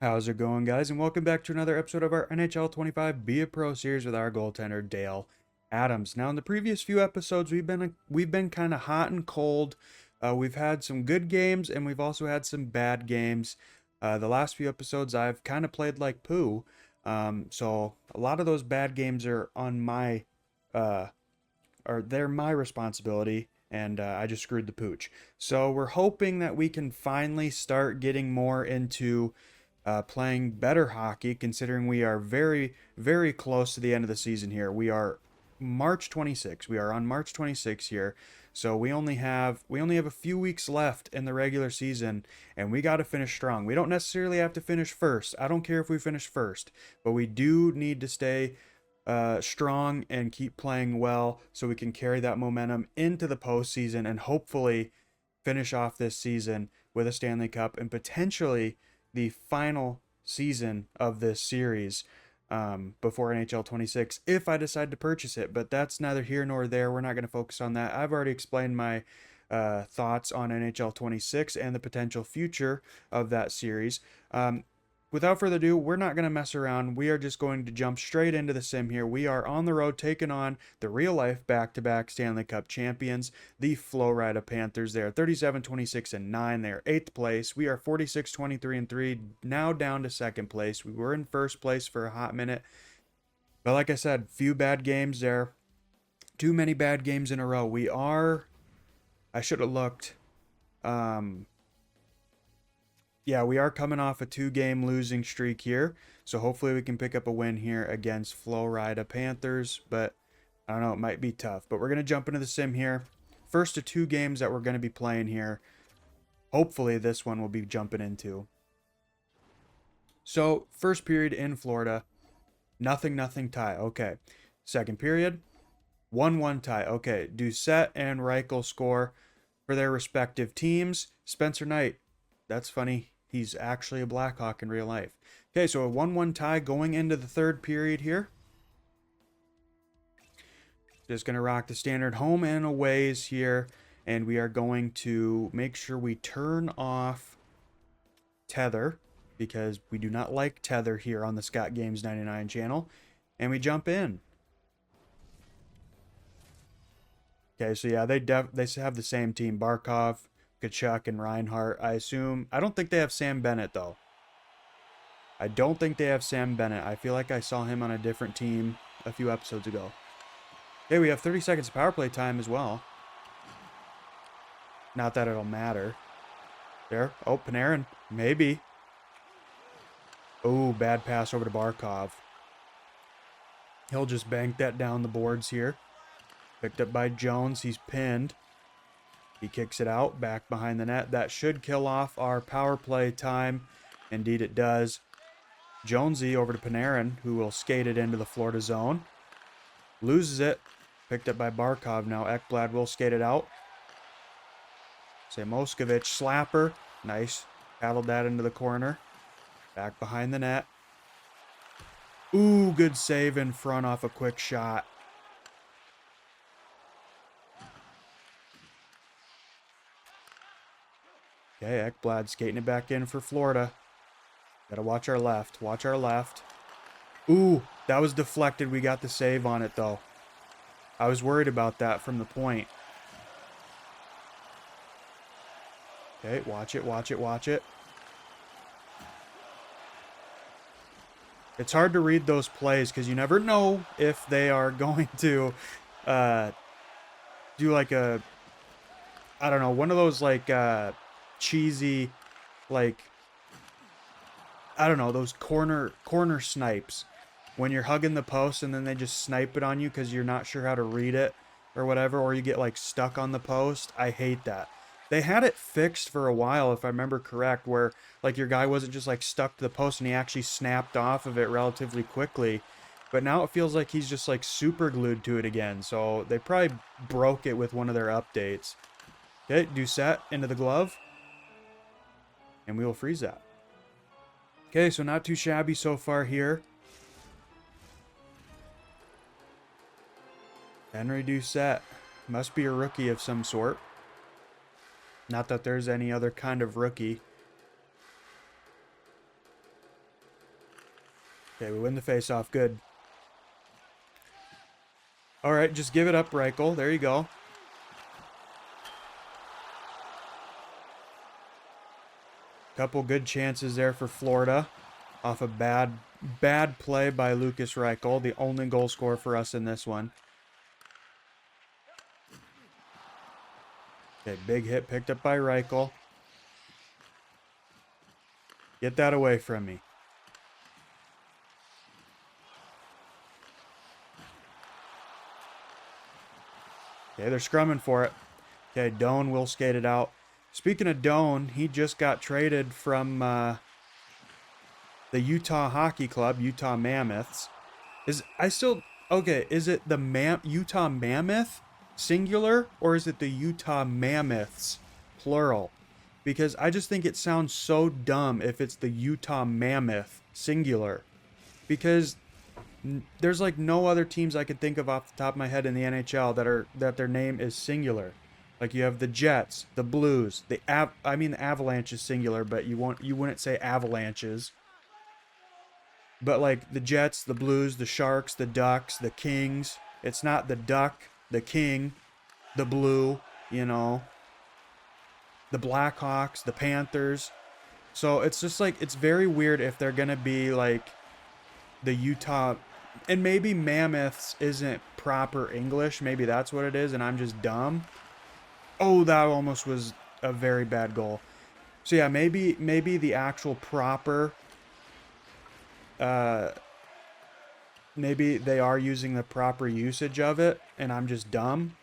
How's it going, guys? And welcome back to another episode of our NHL 25 Be a Pro series with our goaltender Dale Adams. Now, in the previous few episodes, we've been kind of hot and cold. We've had some good games, and we've also had some bad games. The last few episodes, I've kind of played like poo. So a lot of those bad games are on my, or they're my responsibility, and I just screwed the pooch. So we're hoping that we can finally start getting more into playing better hockey, considering we are very, very close to the end of the season here. We are March 26. We are on March 26 here. So we only have a few weeks left in the regular season, and we got to finish strong. We don't necessarily have to finish first. I don't care if we finish first, but we do need to stay strong and keep playing well so we can carry that momentum into the postseason and hopefully finish off this season with a Stanley Cup and potentially the final season of this series before NHL 26 if I decide to purchase it. But that's neither here nor there. We're not going to focus on that. I've already explained my thoughts on NHL 26 and the potential future of that series. Without further ado, we're not going to mess around. We are just going to jump straight into the sim here. We are on the road taking on the real life back-to-back Stanley Cup champions, the Florida Panthers. They are 37, 26, and 9. They are 8th place. We are 46, 23, and 3, now down to 2nd place. We were in 1st place for a hot minute. But like I said, few bad games there. Too many bad games in a row. I should have looked. Yeah, we are coming off a 2-game losing streak here. So hopefully we can pick up a win here against Florida Panthers. But I don't know, it might be tough. But we're going to jump into the sim here. First of 2 games that we're going to be playing here. Hopefully this one will be jumping into. So first period in Florida. Nothing tie. Okay. Second period. 1-1 tie. Okay. Doucette and Reichel score for their respective teams. Spencer Knight. That's funny. He's actually a Blackhawk in real life. Okay, so a 1-1 tie going into the third period here. Just going to rock the standard home and aways here. And we are going to make sure we turn off tether, because we do not like tether here on the Scott Games 99 channel. And we jump in. Okay, so yeah, they have the same team. Barkov, Kachuk, and Reinhardt, I assume. I don't think they have Sam Bennett, though. I don't think they have Sam Bennett. I feel like I saw him on a different team a few episodes ago. Okay, we have 30 seconds of power play time as well. Not that it'll matter. There. Oh, Panarin. Maybe. Oh, bad pass over to Barkov. He'll just bank that down the boards here. Picked up by Jones. He's pinned. He kicks it out, back behind the net. That should kill off our power play time. Indeed it does. Jonesy over to Panarin, who will skate it into the Florida zone. Loses it. Picked up by Barkov now. Ekblad will skate it out. Moskovich, slapper. Nice. Paddled that into the corner. Back behind the net. Ooh, good save in front off a quick shot. Okay, Ekblad skating it back in for Florida. Gotta watch our left. Watch our left. Ooh, that was deflected. We got the save on it, though. I was worried about that from the point. Okay, watch it, watch it, watch it. It's hard to read those plays because you never know if they are going to do like a, I don't know, one of those like cheesy, like, I don't know, those corner snipes when you're hugging the post and then they just snipe it on you because you're not sure how to read it or whatever, or you get like stuck on the post. I hate that. They had it fixed for a while, if I remember correct, where like your guy wasn't just like stuck to the post and he actually snapped off of it relatively quickly. But now it feels like he's just like super glued to it again. So they probably broke it with one of their updates. Okay, Doucette into the glove. And we will freeze that. Okay, so not too shabby so far here. Henry Doucette. Must be a rookie of some sort. Not that there's any other kind of rookie. Okay, we win the face-off. Good. All right, just give it up, Reichel. There you go. Couple good chances there for Florida off a bad play by Lucas Reichel, the only goal scorer for us in this one. Okay, big hit picked up by Reichel. Get that away from me. Okay, they're scrumming for it. Okay, Doan will skate it out. Speaking of Doan, he just got traded from the Utah Hockey Club, Utah Mammoths. Is it the Utah Mammoth singular or is it the Utah Mammoths plural? Because I just think it sounds so dumb if it's the Utah Mammoth singular. Because there's like no other teams I could think of off the top of my head in the NHL that their name is singular. Like you have the Jets, the Blues, the Avalanche is singular, but you wouldn't say Avalanches. But like the Jets, the Blues, the Sharks, the Ducks, the Kings, it's not the Duck, the King, the Blue, you know, the Blackhawks, the Panthers. So it's just like it's very weird if they're gonna be like the Utah, and maybe Mammoths isn't proper English. Maybe that's what it is, and I'm just dumb. Oh, that almost was a very bad goal. So yeah, maybe the actual proper, maybe they are using the proper usage of it, and I'm just dumb.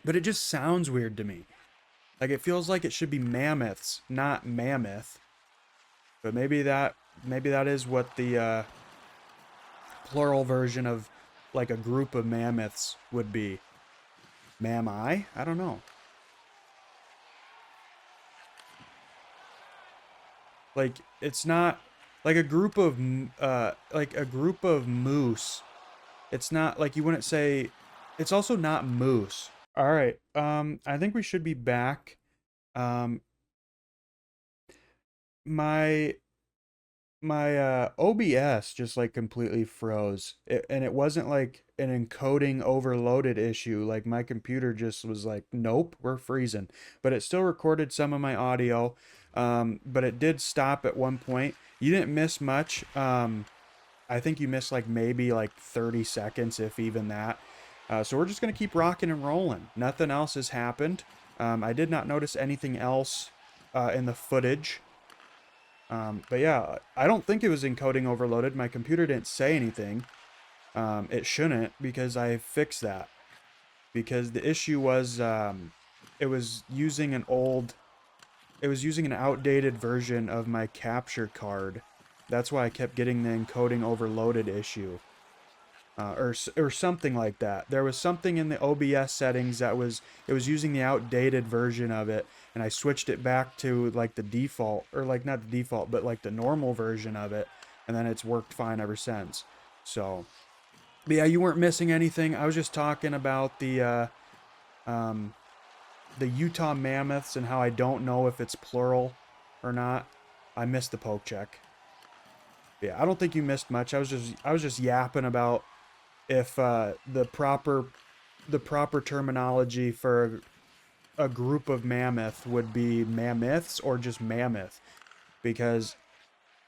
But it just sounds weird to me. Like it feels like it should be mammoths, not mammoth. But maybe that is what the plural version of like a group of mammoths would be. Mammi? I don't know. Like it's not like a group of moose. It's not like you wouldn't say. It's also not moose. All right. I think we should be back. Um, my OBS just like completely froze. And it wasn't like an encoding overloaded issue. Like my computer just was like, nope, we're freezing. But it still recorded some of my audio. But it did stop at one point. You didn't miss much. I think you missed like maybe like 30 seconds, if even that. So we're just going to keep rocking and rolling. Nothing else has happened. I did not notice anything else in the footage. But yeah, I don't think it was encoding overloaded. My computer didn't say anything. It shouldn't, because I fixed that. Because the issue was it was using an outdated version of my capture card. That's why I kept getting the encoding overloaded issue. Or something like that. There was something in the OBS settings it was using the outdated version of it, and I switched it back to like the default, or like not the default, but like the normal version of it, and then it's worked fine ever since. So, but yeah, you weren't missing anything. I was just talking about the Utah Mammoths and how I don't know if it's plural or not. I missed the poke check. Yeah, I don't think you missed much. I was just yapping about if the proper terminology for a group of mammoth would be mammoths or just mammoth, because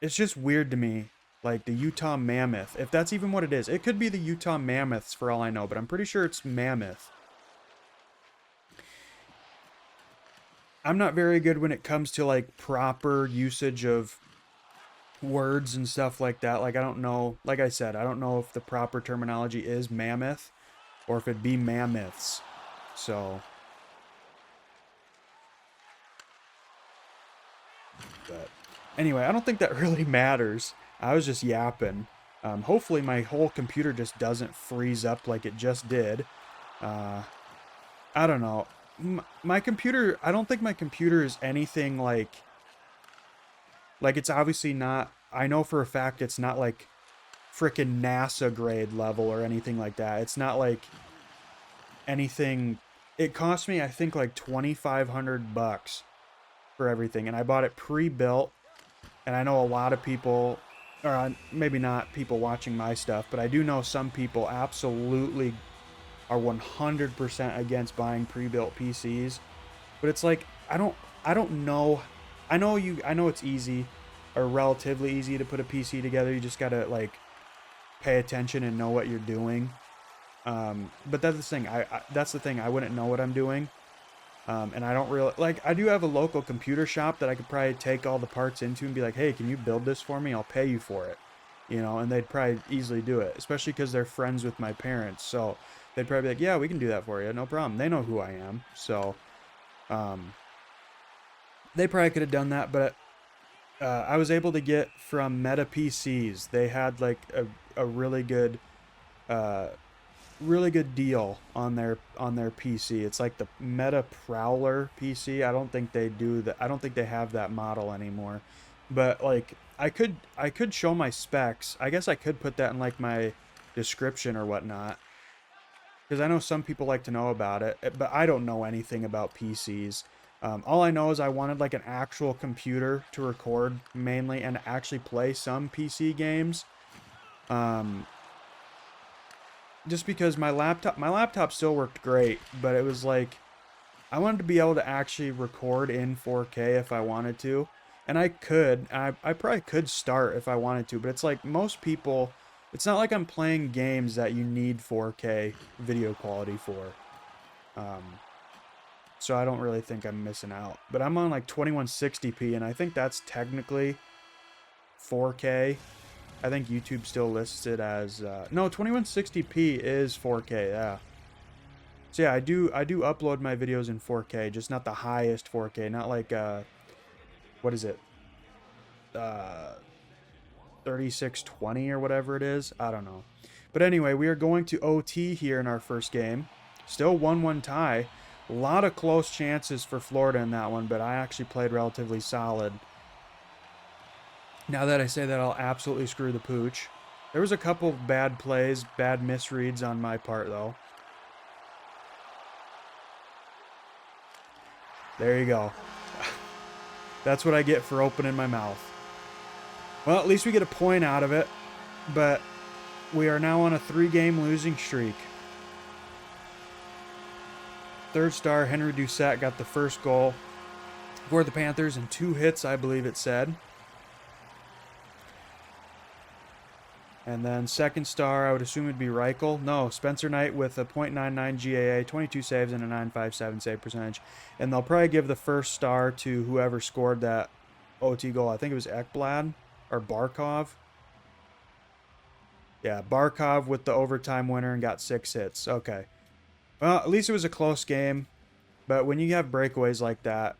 it's just weird to me, like the Utah Mammoth, if that's even what it is. It could be the Utah Mammoths for all I know, but I'm pretty sure it's mammoth. I'm not very good when it comes to like proper usage of words and stuff like that. Like I don't know, like I said, I don't know if the proper terminology is mammoth or if it'd be mammoths. So, but anyway, I don't think that really matters. I was just yapping. Hopefully my whole computer just doesn't freeze up like it just did. I don't know. My computer, I don't think my computer is anything like it's obviously not, I know for a fact it's not like frickin' NASA grade level or anything like that. It's not like anything. It cost me, I think, like $2,500 for everything, and I bought it pre-built. And I know a lot of people or maybe not people watching my stuff, but I do know some people absolutely are 100% against buying pre-built PCs. But it's like I don't know. I know it's easy or relatively easy to put a PC together. You just gotta like pay attention and know what you're doing. But that's the thing. That's the thing. I wouldn't know what I'm doing. And I don't really like. I do have a local computer shop that I could probably take all the parts into and be like, "Hey, can you build this for me? I'll pay you for it." You know, and they'd probably easily do it, especially because they're friends with my parents. So they'd probably be like, "Yeah, we can do that for you, no problem." They know who I am, so um, they probably could have done that. But I was able to get from Meta PCs. They had like a uh, really good deal on their PC. It's like the Meta Prowler PC. I don't think they do that. I don't think they have that model anymore. But like I could show my specs. I guess I could put that in like my description or whatnot. Because I know some people like to know about it, but I don't know anything about PCs. All I know is I wanted like an actual computer to record mainly and actually play some PC games. Um, just because my laptop still worked great, but it was like I wanted to be able to actually record in 4K if I wanted to. And I could. I probably could start if I wanted to, but it's like most people, it's not like I'm playing games that you need 4K video quality for. Um, so I don't really think I'm missing out. But I'm on like 2160p, and I think that's technically 4K. I think YouTube still lists it as no, 2160p is 4K. Yeah. So yeah, I do upload my videos in 4K, just not the highest 4K, not like what is it? Uh 3620 or whatever it is. I don't know. But anyway, we are going to OT here in our first game. Still 1-1 tie. A lot of close chances for Florida in that one, but I actually played relatively solid. Now that I say that, I'll absolutely screw the pooch. There was a couple of bad plays, bad misreads on my part though. There you go. That's what I get for opening my mouth. Well, at least we get a point out of it, but we are now on a 3-game losing streak. Third star, Henry Doucette, got the first goal for the Panthers in 2 hits, I believe it said. And then second star, I would assume it'd be Reichel. No, Spencer Knight with a .99 GAA, 22 saves, and a .957 save percentage. And they'll probably give the first star to whoever scored that OT goal. I think it was Ekblad or Barkov. Yeah, Barkov with the overtime winner and got 6 hits. Okay. Well, at least it was a close game. But when you have breakaways like that,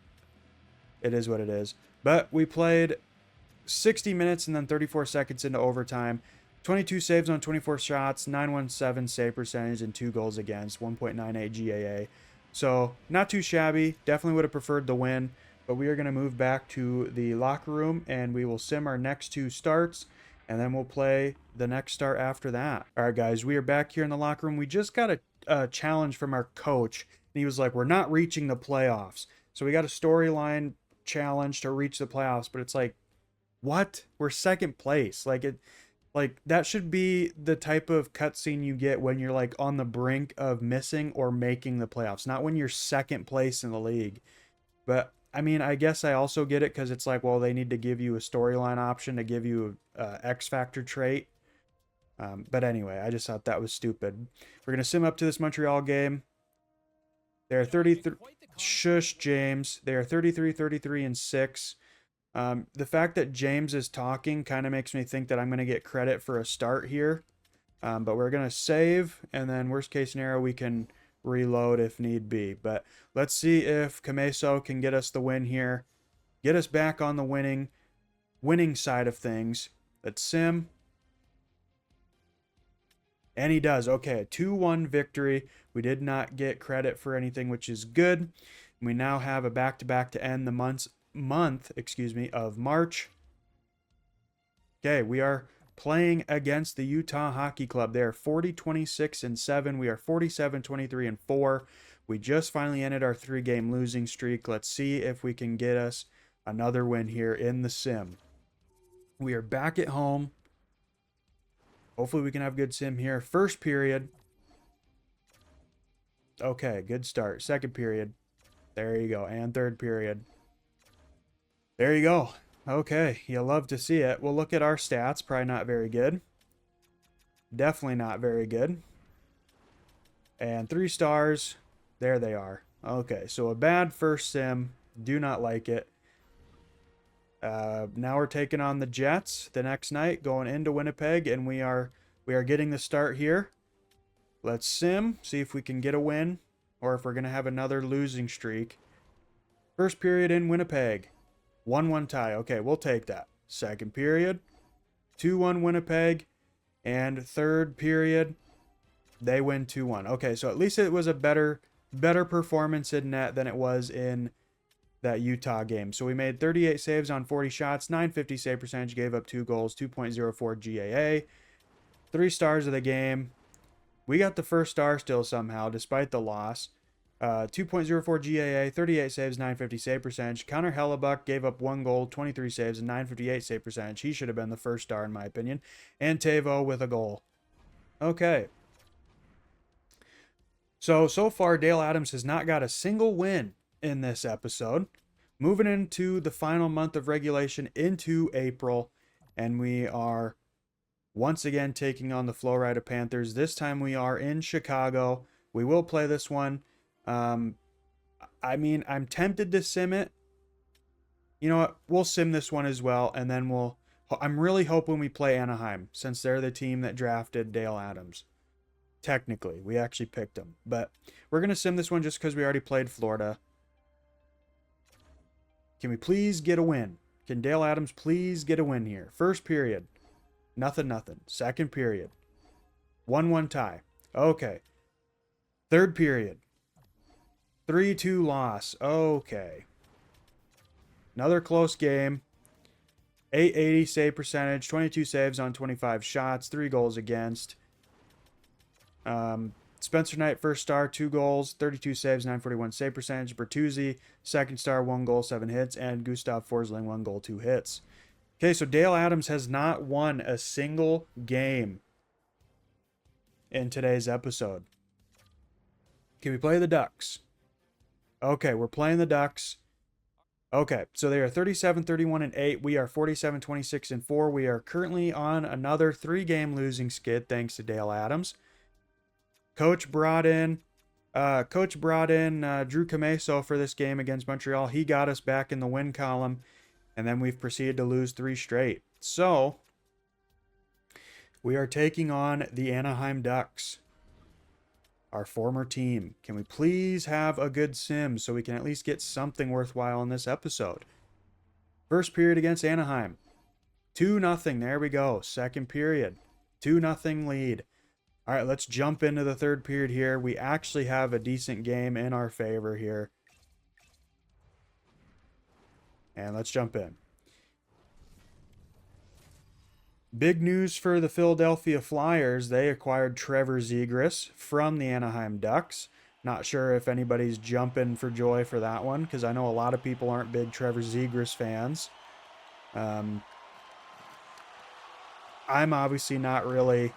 it is what it is. But we played 60 minutes and then 34 seconds into overtime. 22 saves on 24 shots, 917 save percentage, and 2 goals against, 1.98 GAA. So, not too shabby. Definitely would have preferred the win. But we are going to move back to the locker room and we will sim our next 2 starts. And then we'll play the next start after that. All right, guys, we are back here in the locker room. We just got a challenge from our coach. And he was like, we're not reaching the playoffs. So we got a storyline challenge to reach the playoffs. But it's like, what? We're second place. Like that should be the type of cutscene you get when you're like on the brink of missing or making the playoffs, not when you're second place in the league. But I mean, I guess I also get it because it's like, well, they need to give you a storyline option to give you a X Factor trait. But anyway, I just thought that was stupid. We're gonna sim up to this Montreal game. They're 33. Shush, James. They are 33, 33, and 6. The fact that James is talking kind of makes me think that I'm going to get credit for a start here. But we're going to save, and then worst case scenario, we can reload if need be. But let's see if Cameso can get us the win here. Get us back on the winning side of things. Let's sim. And he does. Okay, a 2-1 victory. We did not get credit for anything, which is good. We now have a back-to-back to end the month, of March. Okay, we are playing against the Utah Hockey Club. They are 40-26-7. We are 47-23-4. We just finally ended our 3-game losing streak. Let's see if we can get us another win here in the sim. We are back at home. Hopefully we can have good sim here. First period. Okay, good start. Second period. There you go. And third period. There you go. Okay, you love to see it. We'll look at our stats. Probably not very good. Definitely not very good. And 3 stars. There they are. Okay, so a bad first sim. Do not like it. Now we're taking on the Jets the next night, going into Winnipeg, and we are getting the start here. Let's sim, see if we can get a win, or if we're going to have another losing streak. First period in Winnipeg. 1-1 tie. Okay, we'll take that. Second period. 2-1 Winnipeg. And third period, they win 2-1. Okay, so at least it was a better performance in net than it was in that Utah game. So we made 38 saves on 40 shots, 950 save percentage, gave up 2 goals, 2.04 GAA. 3 stars of the game. We got the first star still somehow, despite the loss. 2.04 GAA, 38 saves, 950 save percentage. Connor Hellebuck gave up 1 goal, 23 saves, and 958 save percentage. He should have been the first star in my opinion. And Tavo with a goal. Okay. So far, Dale Adams has not got a single win in this episode. Moving into the final month of regulation into April, and we are once again taking on the Florida Panthers. This time we are in Chicago. We will play this one. I mean, I'm tempted to sim it. You know what? We'll sim this one as well, and then I'm really hoping we play Anaheim, since they're the team that drafted Dale Adams. Technically, we actually picked them. But we're going to sim this one just because we already played Florida. Can we please get a win? Can Dale Adams please get a win here? First period. Nothing. Second period. 1-1 tie. Okay. Third period. 3-2 loss. Okay. Another close game. 880 save percentage. 22 saves on 25 shots. 3 goals against. Spencer Knight, first star, 2 goals, 32 saves, 941 save percentage. Bertuzzi, second star, 1 goal, 7 hits. And Gustav Forsling, 1 goal, 2 hits. Okay, so Dale Adams has not won a single game in today's episode. Can we play the Ducks? Okay, we're playing the Ducks. Okay, so they are 37, 31, and 8. We are 47, 26, and 4. We are currently on another 3-game losing skid thanks to Dale Adams. Coach brought in Drew Cameso for this game against Montreal. He got us back in the win column, and then we've proceeded to lose 3 straight. So we are taking on the Anaheim Ducks, our former team. Can we please have a good sim so we can at least get something worthwhile in this episode? First period against Anaheim. 2-0. There we go. Second period. 2-0 lead. All right, let's jump into the third period here. We actually have a decent game in our favor here. And let's jump in. Big news for the Philadelphia Flyers. They acquired Trevor Zegras from the Anaheim Ducks. Not sure if anybody's jumping for joy for that one, because I know a lot of people aren't big Trevor Zegras fans. I'm obviously not really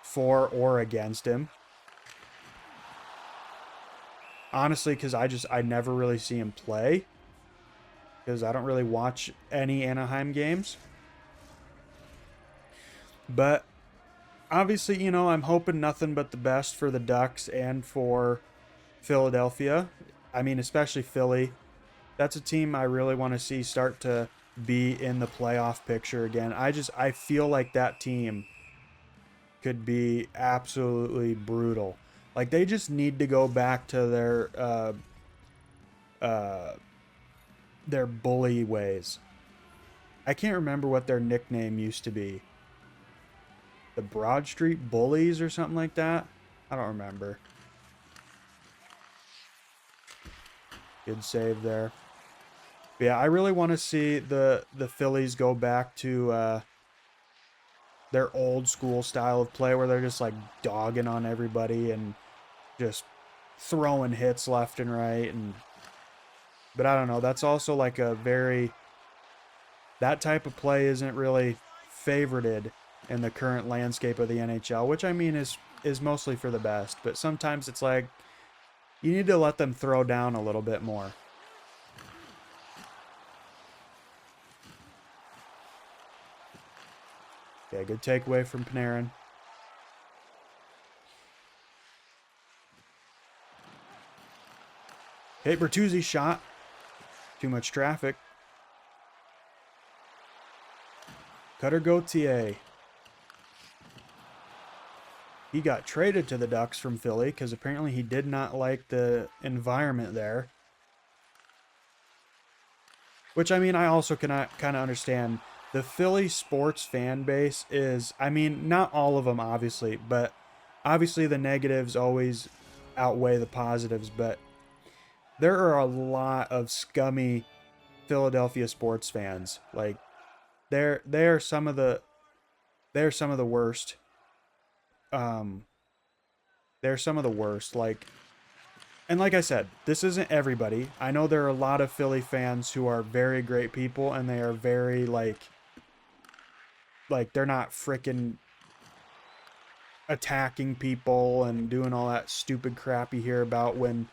for or against him. Honestly, because I never really see him play, because I don't really watch any Anaheim games. But obviously, you know, I'm hoping nothing but the best for the Ducks and for Philadelphia. I mean, especially Philly. That's a team I really want to see start to be in the playoff picture again. I feel like that team could be absolutely brutal. Like, they just need to go back to their bully ways. I can't remember what their nickname used to be. The Broad Street Bullies or something like that? I don't remember. Good save there. But yeah, I really want to see the Phillies go back to their old school style of play, where they're just like dogging on everybody and just throwing hits left and right. But I don't know. That's also like a very that type of play isn't really favorited in the current landscape of the NHL, which I mean is mostly for the best. But sometimes it's like you need to let them throw down a little bit more. Okay, good takeaway from Panarin. Okay, Bertuzzi shot. Too much traffic. Cutter Gauthier. He got traded to the Ducks from Philly because apparently he did not like the environment there. Which, I mean, I also can kind of understand. The Philly sports fan base is, I mean, not all of them, obviously, but obviously the negatives always outweigh the positives, but there are a lot of scummy Philadelphia sports fans. Like, they're some of the worst. Um, they're some of the worst. Like, and like I said, this isn't everybody. I know there are a lot of Philly fans who are very great people, and they are very like they're not freaking attacking people and doing all that stupid crap you hear about when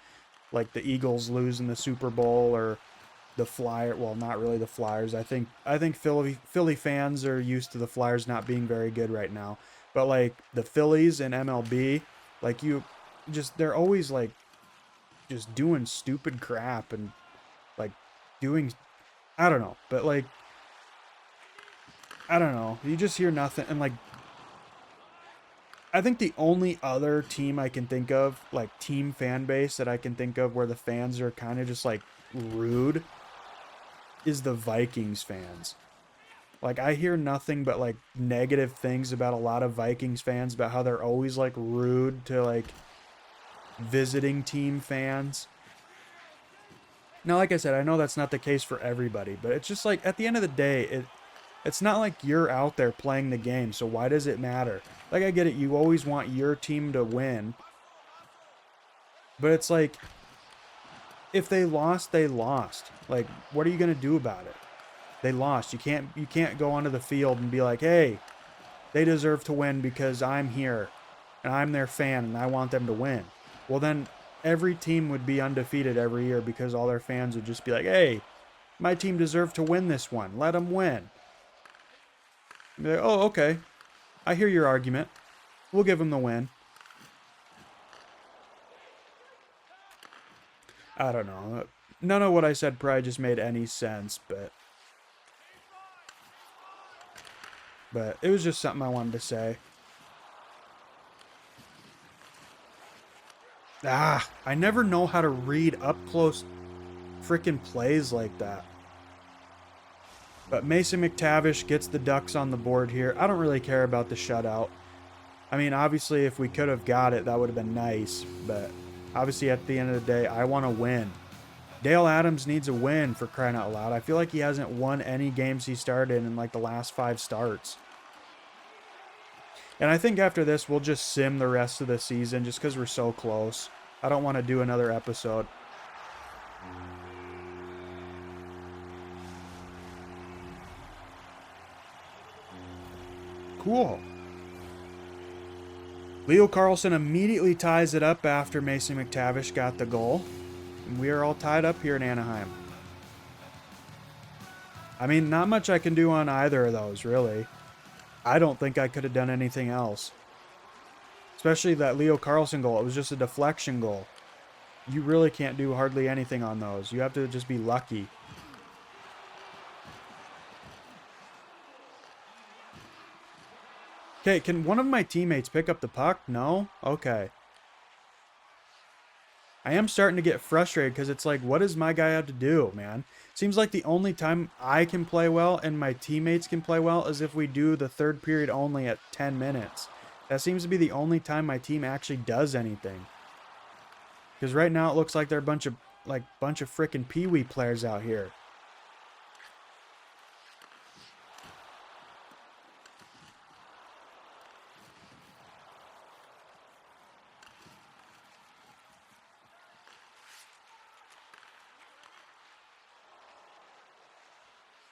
like the Eagles lose in the Super Bowl or the Flyers. Well, not really the Flyers. I think Philly fans are used to the Flyers not being very good right now. But like the Phillies and MLB, like you just they're always like just doing stupid crap and like doing I don't know, but like I don't know. You just hear nothing and like I think the only other team I can think of, like team fan base that I can think of where the fans are kind of just like rude is the Vikings fans. Like I hear nothing but like negative things about a lot of Vikings fans about how they're always like rude to like visiting team fans. Now, like I said, I know that's not the case for everybody, but it's just like at the end of the day, it's not like you're out there playing the game, so why does it matter? Like I get it, you always want your team to win, but it's like if they lost, they lost. Like what are you going to do about it? They lost. You can't go onto the field and be like, "Hey, they deserve to win because I'm here and I'm their fan and I want them to win." Well, then every team would be undefeated every year because all their fans would just be like, "Hey, my team deserved to win this one. Let them win." And be like, "Oh, okay. I hear your argument. We'll give them the win." I don't know. None of what I said probably just made any sense, but it was just something I wanted to say. I never know how to read up close freaking plays like that. But Mason McTavish gets the Ducks on the board here. I don't really care about the shutout. I mean, obviously, if we could have got it, that would have been nice. But obviously, at the end of the day, I want to win. Dale Adams needs a win for crying out loud. I feel like he hasn't won any games he started in like the last 5 starts. And I think after this, we'll just sim the rest of the season just because we're so close. I don't want to do another episode. Cool. Leo Carlson immediately ties it up after Mason McTavish got the goal. And we are all tied up here in Anaheim. I mean, not much I can do on either of those, really. I don't think I could have done anything else. Especially that Leo Carlson goal. It was just a deflection goal. You really can't do hardly anything on those. You have to just be lucky. Okay, can one of my teammates pick up the puck? No? Okay. I am starting to get frustrated because it's like, what does my guy have to do, man? Seems like the only time I can play well and my teammates can play well is if we do the third period only at 10 minutes. That seems to be the only time my team actually does anything. Because right now it looks like they're a bunch of freaking peewee players out here.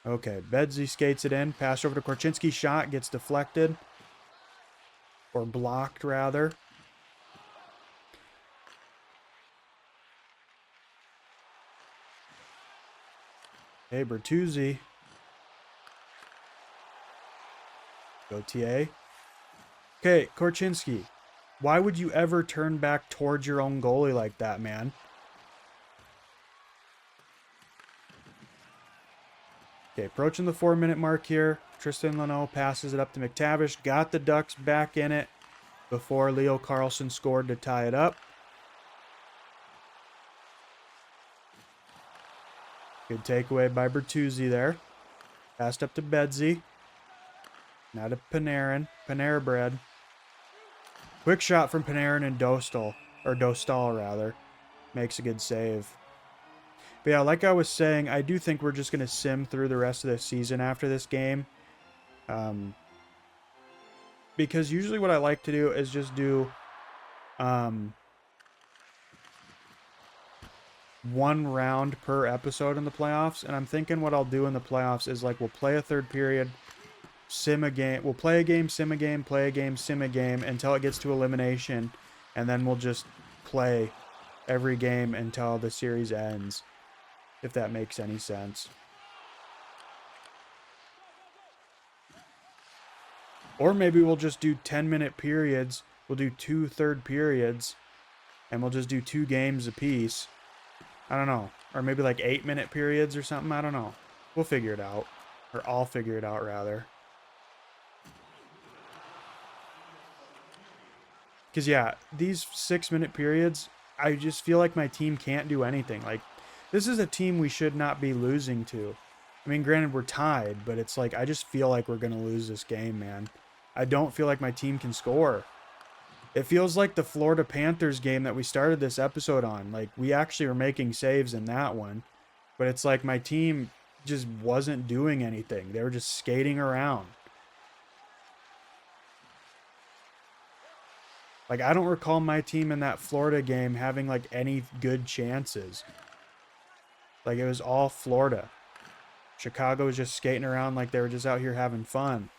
Okay, Bedsy skates it in. Pass over to Korchinski. Shot gets deflected. Or blocked, rather. Hey, Bertuzzi. Gautier. Okay, Korchinski. Why would you ever turn back towards your own goalie like that, man? Okay, approaching the 4-minute mark here. Tristan Leno passes it up to McTavish. Got the Ducks back in it before Leo Carlsson scored to tie it up. Good takeaway by Bertuzzi there. Passed up to Bedsy. Now to Panarin. Panera Bread. Quick shot from Panarin and Dostal. Or Dostal, rather. Makes a good save. But yeah, like I was saying, I do think we're just going to sim through the rest of the season after this game. Because usually what I like to do is just do one round per episode in the playoffs. And I'm thinking what I'll do in the playoffs is like we'll play a third period, sim a game. We'll play a game, sim a game, play a game, sim a game until it gets to elimination. And then we'll just play every game until the series ends, if that makes any sense. Or maybe we'll just do 10-minute periods. We'll do 2 third periods. And we'll just do 2 games apiece. I don't know. Or maybe like 8-minute periods or something. I don't know. We'll figure it out. Or I'll figure it out, rather. Because, yeah, these 6-minute periods, I just feel like my team can't do anything. Like, this is a team we should not be losing to. I mean, granted, we're tied, but it's like, I just feel like we're going to lose this game, man. I don't feel like my team can score. It feels like the Florida Panthers game that we started this episode on. Like, we actually were making saves in that one. But it's like my team just wasn't doing anything. They were just skating around. Like, I don't recall my team in that Florida game having, like, any good chances. Like, it was all Florida. Chicago was just skating around like they were just out here having fun.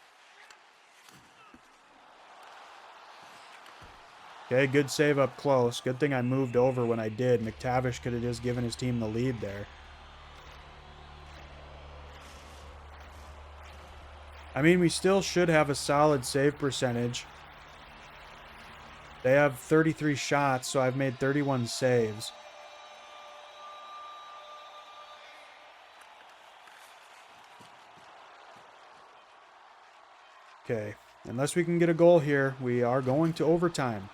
Okay, good save up close. Good thing I moved over when I did. McTavish could have just given his team the lead there. I mean, we still should have a solid save percentage. They have 33 shots, so I've made 31 saves. Okay, unless we can get a goal here, we are going to overtime.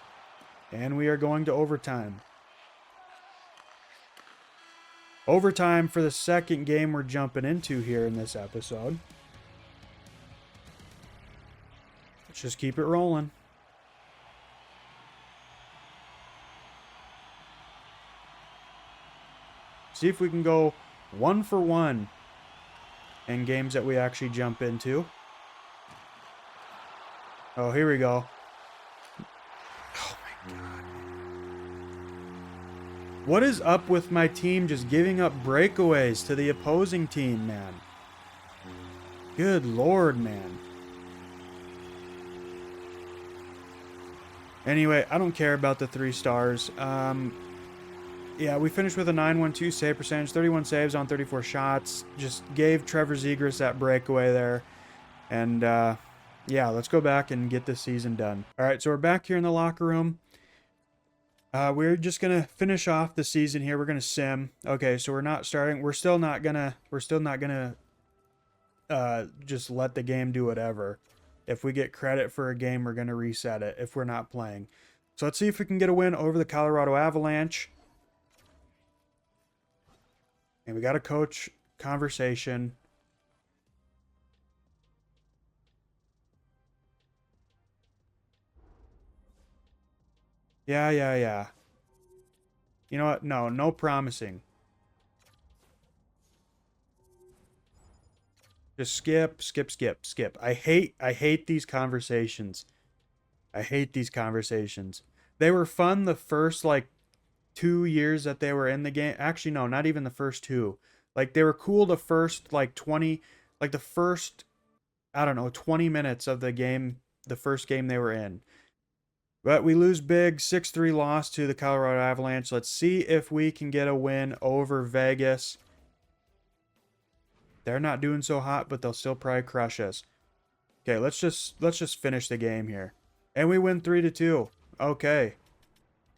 And we are going to overtime. Overtime for the second game we're jumping into here in this episode. Let's just keep it rolling. See if we can go 1 for 1 in games that we actually jump into. Oh, here we go. What is up with my team just giving up breakaways to the opposing team, man? Good Lord, man. Anyway, I don't care about the 3 stars. Yeah, we finished with a 912 save percentage, 31 saves on 34 shots. Just gave Trevor Zegras that breakaway there. And, yeah, let's go back and get this season done. All right, so we're back here in the locker room. We're just gonna finish off the season here. We're gonna sim. Okay, so we're not starting. We're still not gonna just let the game do whatever. If we get credit for a game, we're gonna reset it if we're not playing. So let's see if we can get a win over the Colorado Avalanche. And we got a coach conversation. Yeah. You know what? No promising. Just skip. I hate these conversations. I hate these conversations. They were fun the first, like, 2 years that they were in the game. Actually, no, not even the first 2. Like, they were cool the first, like, 20, Like the first, I don't know, 20 minutes of the game, the first game they were in. But we lose big, 6-3 loss to the Colorado Avalanche. Let's see if we can get a win over Vegas. They're not doing so hot, but they'll still probably crush us. Okay, let's just finish the game here. And we win 3-2. Okay.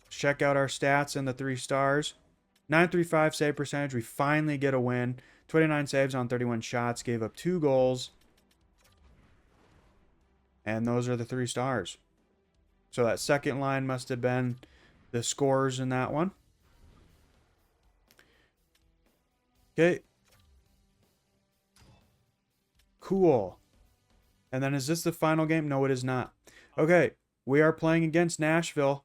Check out our stats and the 3 stars. 935 save percentage. We finally get a win. 29 saves on 31 shots. Gave up 2 goals. And those are the 3 stars. So that second line must have been the scores in that one. Okay. Cool. And then is this the final game? No, it is not. Okay. We are playing against Nashville.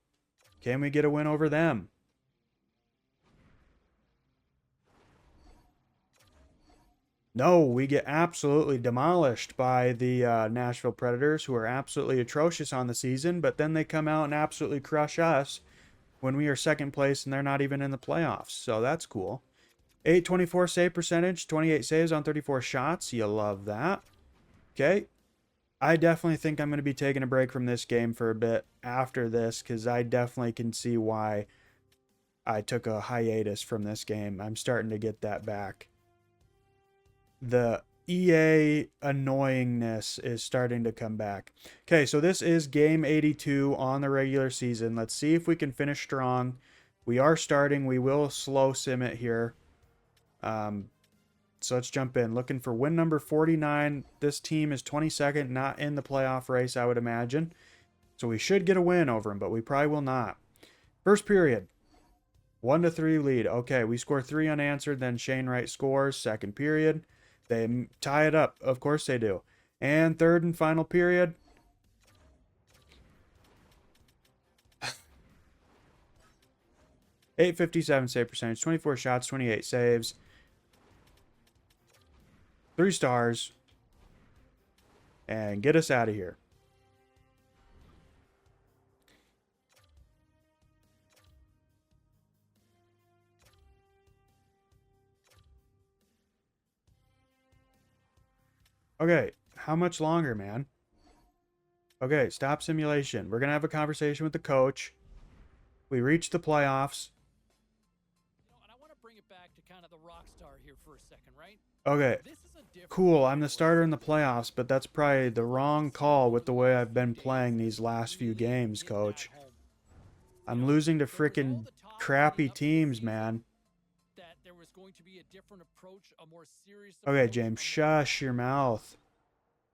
Can we get a win over them? No, we get absolutely demolished by the Nashville Predators, who are absolutely atrocious on the season, but then they come out and absolutely crush us when we are second place and they're not even in the playoffs. So that's cool. 824 save percentage, 28 saves on 34 shots. You love that. Okay. I definitely think I'm going to be taking a break from this game for a bit after this, because I definitely can see why I took a hiatus from this game. I'm starting to get that back. The EA annoyingness is starting to come back. Okay, so this is game 82 on the regular season. Let's see if we can finish strong. We are starting. We will slow sim it here. So let's jump in. Looking for win number 49. This team is 22nd, not in the playoff race, I would imagine. So we should get a win over them, but we probably will not. First period. 1-3 lead. Okay, we score 3 unanswered, then Shane Wright scores. Second period. They tie it up. Of course they do. And third and final period. .857 save percentage, 24 shots, 28 saves. 3 stars. And get us out of here. Okay, how much longer, man? Okay, stop simulation. We're going to have a conversation with the coach. We reached the playoffs. And I want to bring it back to kind of the rock star here for a second, right? Okay, cool. I'm the starter in the playoffs, but that's probably the wrong call with the way I've been playing these last few games, coach. I'm losing to freaking crappy teams, man. Okay, James, shush your mouth.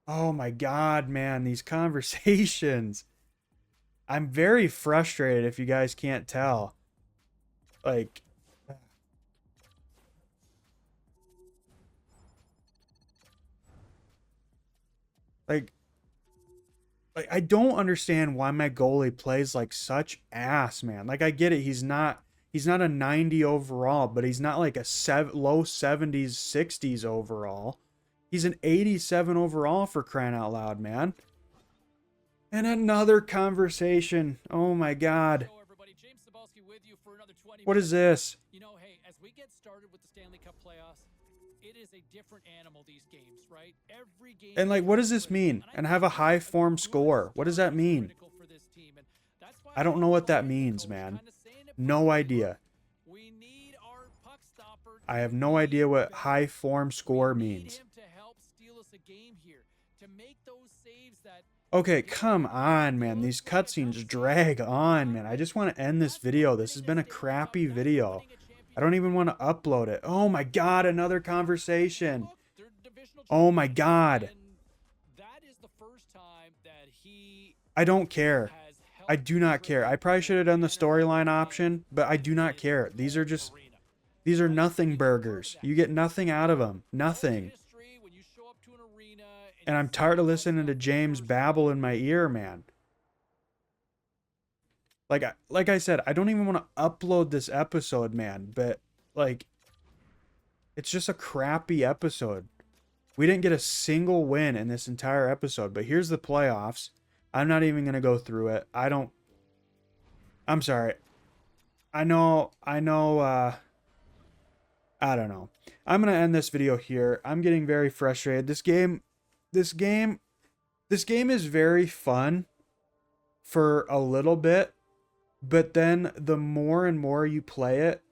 Oh my God, man, these conversations. I'm very frustrated if you guys can't tell. Like, like I don't understand why my goalie plays like such ass, man. Like, I get it, he's not a 90 overall, but he's not like a low 70s, 60s overall. He's an 87 overall, for crying out loud, man. And another conversation. Oh my God. What is this? You know, hey, as we get started with the Stanley Cup playoffs, it is a different animal, these games, right? Every game. And like, what does this mean? And have a high form score. What does that mean? I don't know what that means, man. No idea. I have no idea what high form score means. Okay, come on, man. These cutscenes drag on, man. I just want to end this video. This has been a crappy video. I don't even want to upload it. Oh my God, another conversation. Oh my God. I don't care. I do not care. I probably should have done the storyline option, but I do not care. These are nothing burgers. You get nothing out of them. Nothing. And I'm tired of listening to James babble in my ear, man. Like I said, I don't even want to upload this episode, man. But, like, it's just a crappy episode. We didn't get a single win in this entire episode. But here's the playoffs. I'm not even going to go through it. I'm sorry. I know I don't know. I'm gonna end this video here. I'm getting very frustrated. This game, this game is very fun for a little bit, but then the more and more you play it,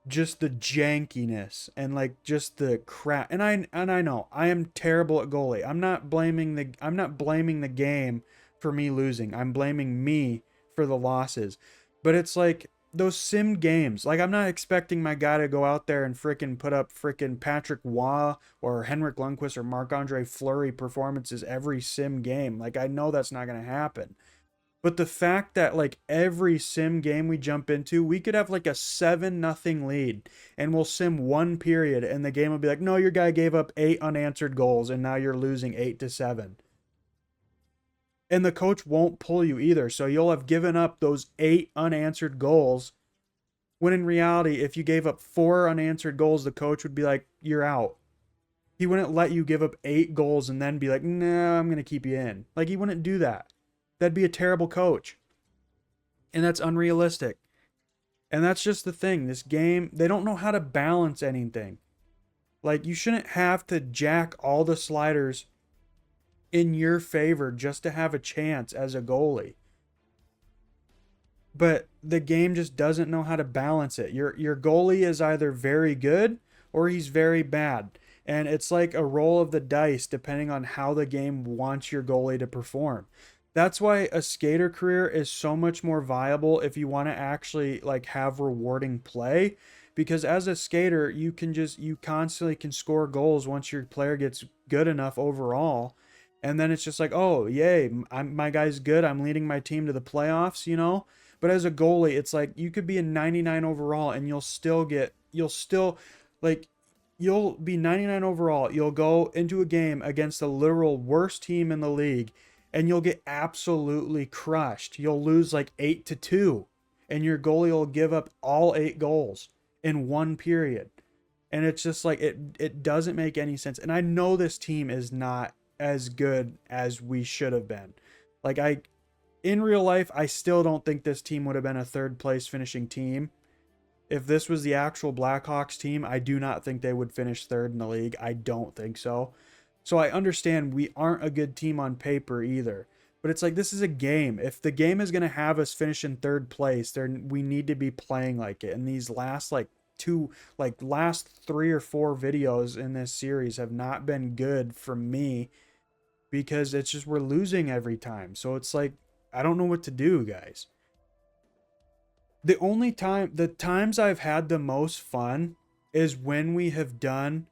just the jankiness and like just the crap. And I know I am terrible at goalie. I'm not blaming the game for me losing. I'm blaming me for the losses. But it's like those sim games. Like I'm not expecting my guy to go out there and frickin' put up frickin' Patrick Waugh or Henrik Lundqvist or Marc-Andre Fleury performances every sim game. Like I know that's not gonna happen. But the fact that like every sim game we jump into, we could have like a 7-0 lead and we'll sim one period and the game will be like, no, your guy gave up 8 unanswered goals and now you're losing 8-7. And the coach won't pull you either. So you'll have given up those 8 unanswered goals when in reality, if you gave up 4 unanswered goals, the coach would be like, you're out. He wouldn't let you give up 8 goals and then be like, no, I'm going to keep you in. Like he wouldn't do that. That'd be a terrible coach. And that's unrealistic. And that's just the thing. This game, they don't know how to balance anything. Like, you shouldn't have to jack all the sliders in your favor just to have a chance as a goalie. But the game just doesn't know how to balance it. Your goalie is either very good or he's very bad. And it's like a roll of the dice depending on how the game wants your goalie to perform. That's why a skater career is so much more viable if you want to actually like have rewarding play, because as a skater you constantly can score goals once your player gets good enough overall, and then it's just like, oh yay, my guy's good, I'm leading my team to the playoffs, you know. But as a goalie, it's like you could be a 99 overall and like you'll be 99 overall, you'll go into a game against the literal worst team in the league and you'll get absolutely crushed. You'll lose like 8-2 and your goalie will give up all 8 goals in one period. And it's just like it doesn't make any sense. And I know this team is not as good as we should have been. Like in real life, I still don't think this team would have been a third place finishing team. If this was the actual Blackhawks team, I do not think they would finish third in the league. I don't think so. So I understand we aren't a good team on paper either. But it's like, this is a game. If the game is going to have us finish in third place, then we need to be playing like it. And these last last 3 or 4 videos in this series have not been good for me, because it's just we're losing every time. So it's like, I don't know what to do, guys. The times I've had the most fun is when we have done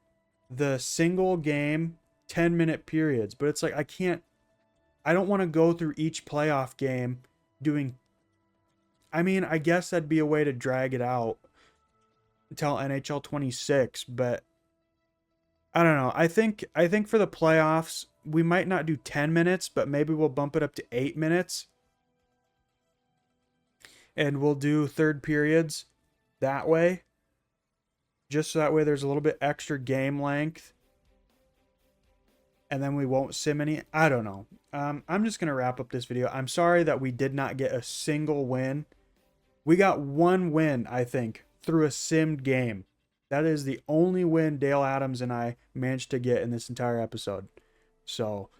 the single game 10-minute periods. But it's like, I don't want to go through each playoff game doing, I mean, I guess that'd be a way to drag it out until NHL 26, but I don't know. I think for the playoffs, we might not do 10 minutes, but maybe we'll bump it up to 8 minutes. And we'll do third periods that way. Just so that way there's a little bit extra game length. And then we won't sim any. I don't know. I'm just going to wrap up this video. I'm sorry that we did not get a single win. We got one win, I think, through a simmed game. That is the only win Dale Adams and I managed to get in this entire episode. So,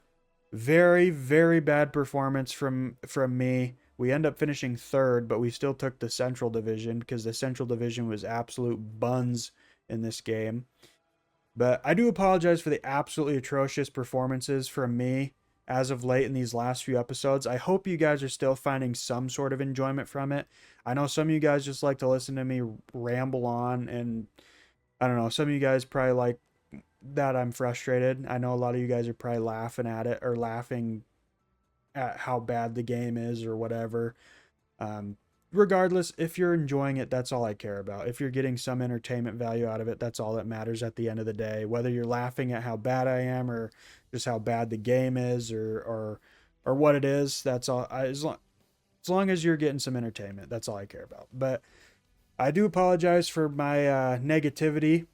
very, very bad performance from me. We end up finishing third, but we still took the Central Division because the Central Division was absolute buns in this game. But I do apologize for the absolutely atrocious performances from me as of late in these last few episodes. I hope you guys are still finding some sort of enjoyment from it. I know some of you guys just like to listen to me ramble on, and I don't know, some of you guys probably like that I'm frustrated. I know a lot of you guys are probably laughing at it or laughing at how bad the game is or whatever. Regardless, if you're enjoying it, that's all I care about. If you're getting some entertainment value out of it, that's all that matters at the end of the day. Whether you're laughing at how bad I am or just how bad the game is or what it is, that's all. As long as you're getting some entertainment, that's all I care about. But I do apologize for my negativity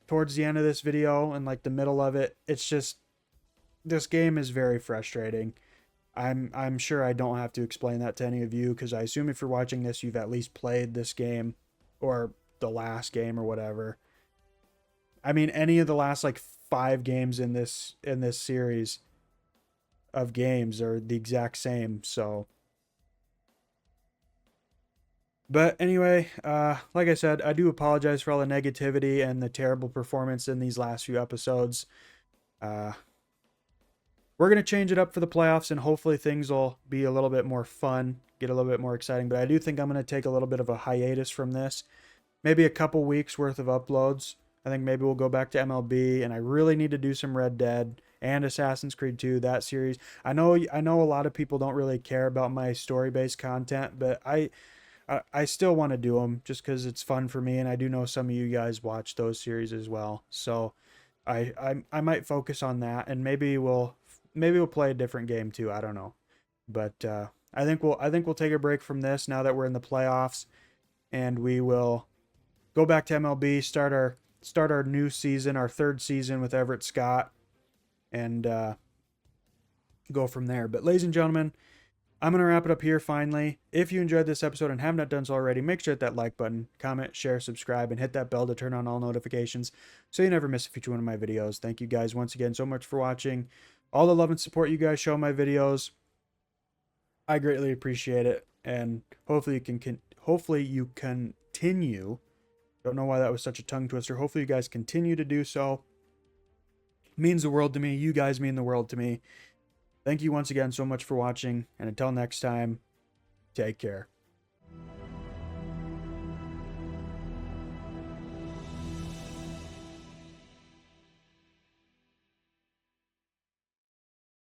towards the end of this video and like the middle of it. It's just, this game is very frustrating. I'm sure I don't have to explain that to any of you, because I assume if you're watching this, you've at least played this game or the last game or whatever. I mean, any of the last like 5 games in this series of games are the exact same. So, but anyway, like I said, I do apologize for all the negativity and the terrible performance in these last few episodes. Uh, we're gonna change it up for the playoffs, and hopefully things will be a little bit more fun, get a little bit more exciting. But I do think I'm gonna take a little bit of a hiatus from this, maybe a couple weeks worth of uploads. I think maybe we'll go back to MLB, and I really need to do some Red Dead and Assassin's Creed 2, that series. I know a lot of people don't really care about my story-based content, but I still want to do them just because it's fun for me, and I do know some of you guys watch those series as well. So I might focus on that, and maybe we'll play a different game too. I don't know, but I think we'll take a break from this now that we're in the playoffs, and we will go back to MLB, start our new season, our third season with Everett Scott, and go from there. But ladies and gentlemen, I'm going to wrap it up here finally. If you enjoyed this episode and have not done so already, make sure to hit that like button, comment, share, subscribe, and hit that bell to turn on all notifications so you never miss a future one of my videos. Thank you guys once again so much for watching. All the love and support you guys show my videos, I greatly appreciate it. And hopefully you continue. Don't know why that was such a tongue twister. Hopefully you guys continue to do so. It means the world to me. You guys mean the world to me. Thank you once again so much for watching, and until next time, take care.